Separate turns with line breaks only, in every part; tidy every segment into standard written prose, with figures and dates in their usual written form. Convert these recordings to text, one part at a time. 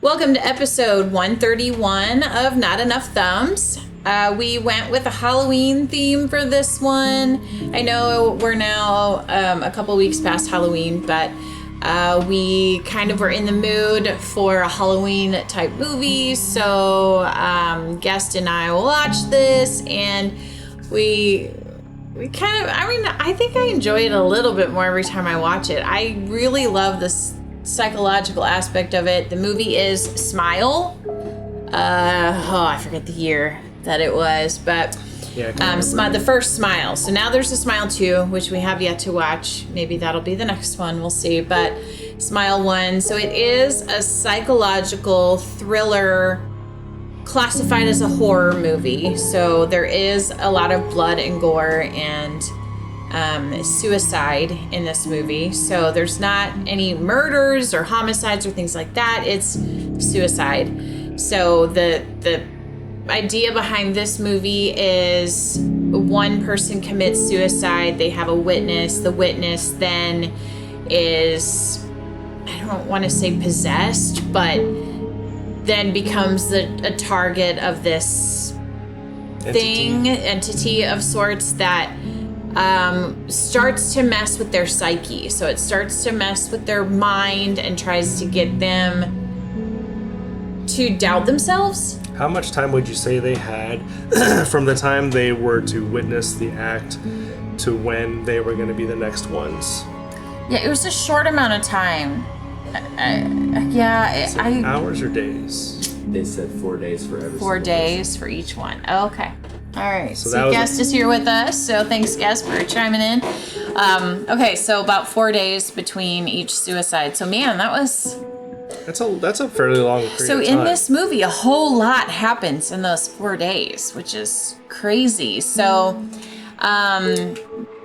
Welcome to episode 131 of Not Enough Thumbs. We went with a Halloween theme for this one. I know we're now a couple weeks past Halloween, but we kind of were in the mood for a Halloween type movie. So Guest and I will watch this, and we kind of, I think I enjoy it a little bit more every time I watch it. I really love this psychological aspect of it. The movie is Smile. I forget the year that it was, but the first Smile. So now there's a Smile 2, which we have yet to watch. Maybe that'll be the next one. We'll see. But Smile 1. So it is a psychological thriller classified as a horror movie. So there is a lot of blood and gore and suicide in this movie. So there's not any murders or homicides or things like that. It's suicide. So the idea behind this movie is one person commits suicide. They have a witness. The witness then is, I don't want to say possessed, but then becomes a target of this entity of sorts that starts to mess with their psyche. So it starts to mess with their mind and tries to get them to doubt themselves.
How much time would you say they had from the time they were to witness the act to when they were going to be the next ones?
Yeah, it was a short amount of time.
Hours or days?
They said 4 days for every
4 days
person.
for each one. Okay. All right.
So
Guest is here with us. So thanks, Guest, for chiming in. Okay, so about 4 days between each suicide. So man, that's
a fairly long period of time.
So in this movie, a whole lot happens in those 4 days, which is crazy. So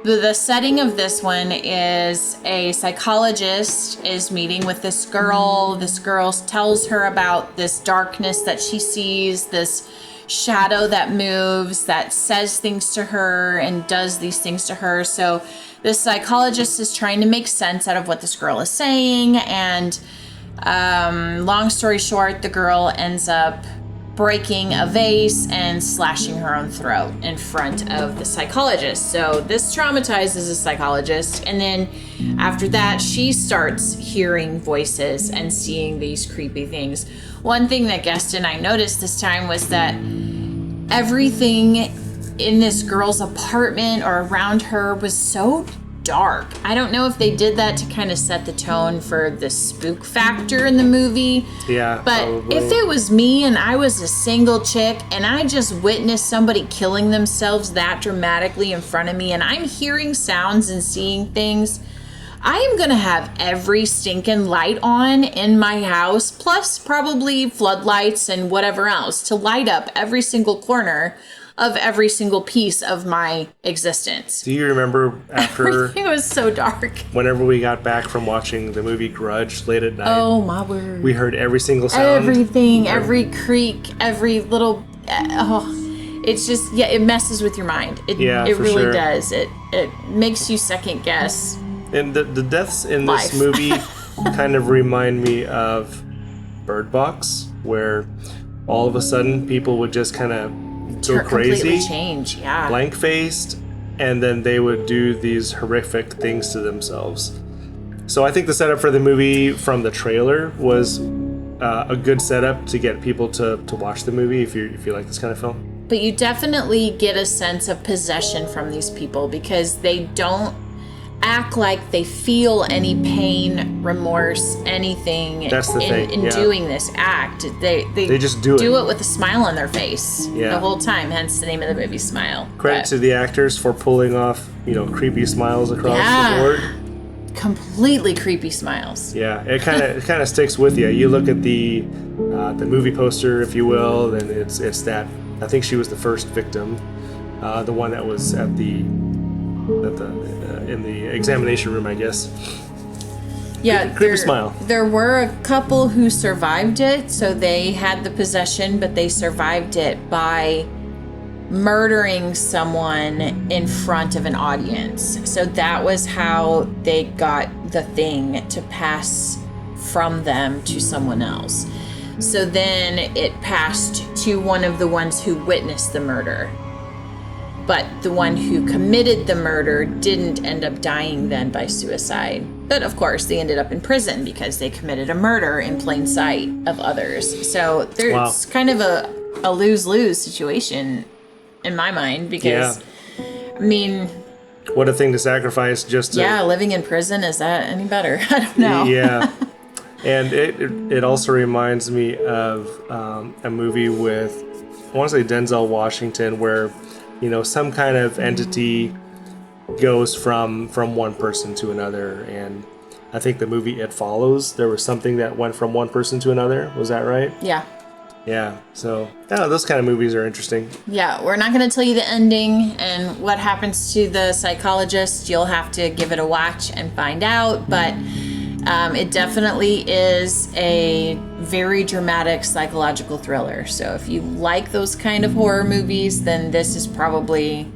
the setting of this one is a psychologist is meeting with this girl. This girl tells her about this darkness that she sees, this shadow that moves, that says things to her and does these things to her. So the psychologist is trying to make sense out of what this girl is saying, and long story short, the girl ends up breaking a vase and slashing her own throat in front of the psychologist. So this traumatizes the psychologist, and then after that she starts hearing voices and seeing these creepy things. One thing that Guest and I noticed this time was that everything in this girl's apartment or around her was so dark. I don't know if they did that to kind of set the tone for the spook factor in the movie.
Yeah,
but
probably.
If it was me and I was a single chick and I just witnessed somebody killing themselves that dramatically in front of me and I'm hearing sounds and seeing things, I am going to have every stinking light on in my house, plus probably floodlights and whatever else to light up every single corner of every single piece of my existence.
Do you remember after...
Everything was so dark.
Whenever we got back from watching the movie Grudge late at night...
Oh, my word.
We heard every single sound.
Everything, every creak, every little... it's just, it messes with your mind. It really does. It makes you second guess.
And the deaths in
life.
This movie kind of remind me of Bird Box, where all of a sudden people would just kind of go crazy,
completely change,
blank-faced, and then they would do these horrific things to themselves. So I think the setup for the movie from the trailer was a good setup to get people to watch the movie if you like this kind of film.
But you definitely get a sense of possession from these people because they don't act like they feel any pain, remorse, anything in doing this act. They
just do it
with a smile on their face the whole time, hence the name of the movie, Smile.
Credit to the actors for pulling off creepy smiles across the board.
Completely creepy smiles.
Yeah, it kind of sticks with you. You look at the movie poster, if you will, and it's that. I think she was the first victim, the one that was in the examination room, I guess.
Yeah,
creepy smile.
There were a couple who survived it, so they had the possession, but they survived it by murdering someone in front of an audience. So that was how they got the thing to pass from them to someone else. So then it passed to one of the ones who witnessed the murder. But the one who committed the murder didn't end up dying then by suicide. But of course, they ended up in prison because they committed a murder in plain sight of others. So there's kind of a lose-lose situation in my mind because, I mean...
What a thing to sacrifice just to...
Yeah, living in prison, is that any better? I don't know.
Yeah. And it also reminds me of a movie with, I want to say Denzel Washington, where, you know, some kind of entity goes from one person to another. And I think the movie It Follows, there was something that went from one person to another. Was that right?
Yeah.
Yeah. So, yeah, those kind of movies are interesting.
Yeah, we're not going to tell you the ending and what happens to the psychologist. You'll have to give it a watch and find out. But it definitely is a very dramatic psychological thriller. So if you like those kind of horror movies, then this is probably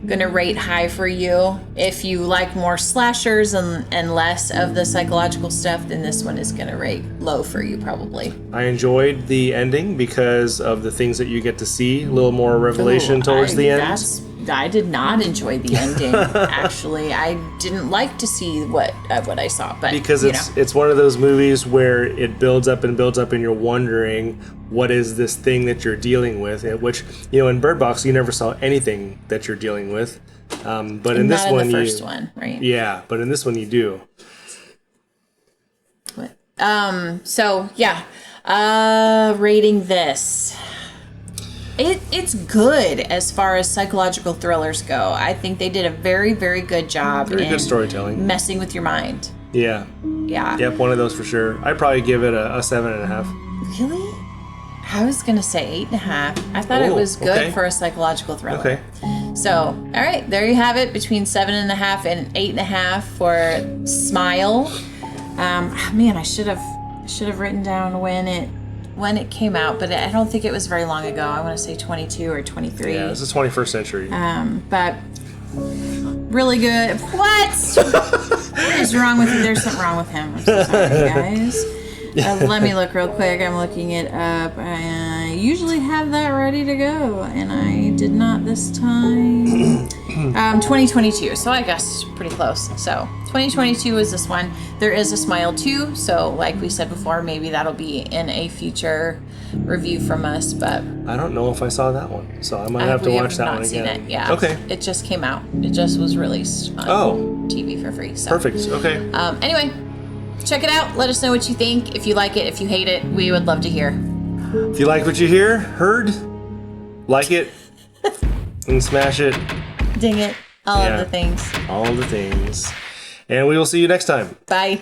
going to rate high for you. If you like more slashers and less of the psychological stuff, then this one is going to rate low for you probably.
I enjoyed the ending because of the things that you get to see, a little more revelation towards the end.
I did not enjoy the ending. Actually, I didn't like to see what I saw, but
because it's one of those movies where it builds up and builds up, and you're wondering what is this thing that you're dealing with. Which, you know, in Bird Box, you never saw anything that you're dealing with, but in this one,
the first one, right?
Yeah, but in this one, you do.
So yeah, rating this. It's good as far as psychological thrillers go. I think they did a very, very good job.
Very good storytelling.
Messing with your mind.
Yeah.
Yeah.
Yep, one of those for sure. I'd probably give it a 7.5.
Really? I was gonna say 8.5. I thought it was good for a psychological thriller.
Okay.
So, all right, there you have it. Between 7.5 and 8.5 for Smile. Man, I should have written down when it came out, but I don't think it was very long ago. I want to say 22 or 23.
Yeah, this is 21st century.
But really good. What? What is wrong with you? There's something wrong with him. I'm so sorry, guys. Let me look real quick. I'm looking it up. I usually have that ready to go, and I did not this time. 2022, so I guess pretty close. So 2022 is this one. There is a Smile 2, so like we said before, maybe that'll be in a future review from us, but
I don't know if I saw that one, so I might have to watch that one again.
Seen it, yeah.
Okay.
It just came out. It just was released on TV for free. So.
Perfect. Okay.
Anyway, check it out. Let us know what you think. If you like it, if you hate it, we would love to hear.
If you like what you heard, like it, and smash it.
Ding it. All of the things.
All the things. And we will see you next time.
Bye.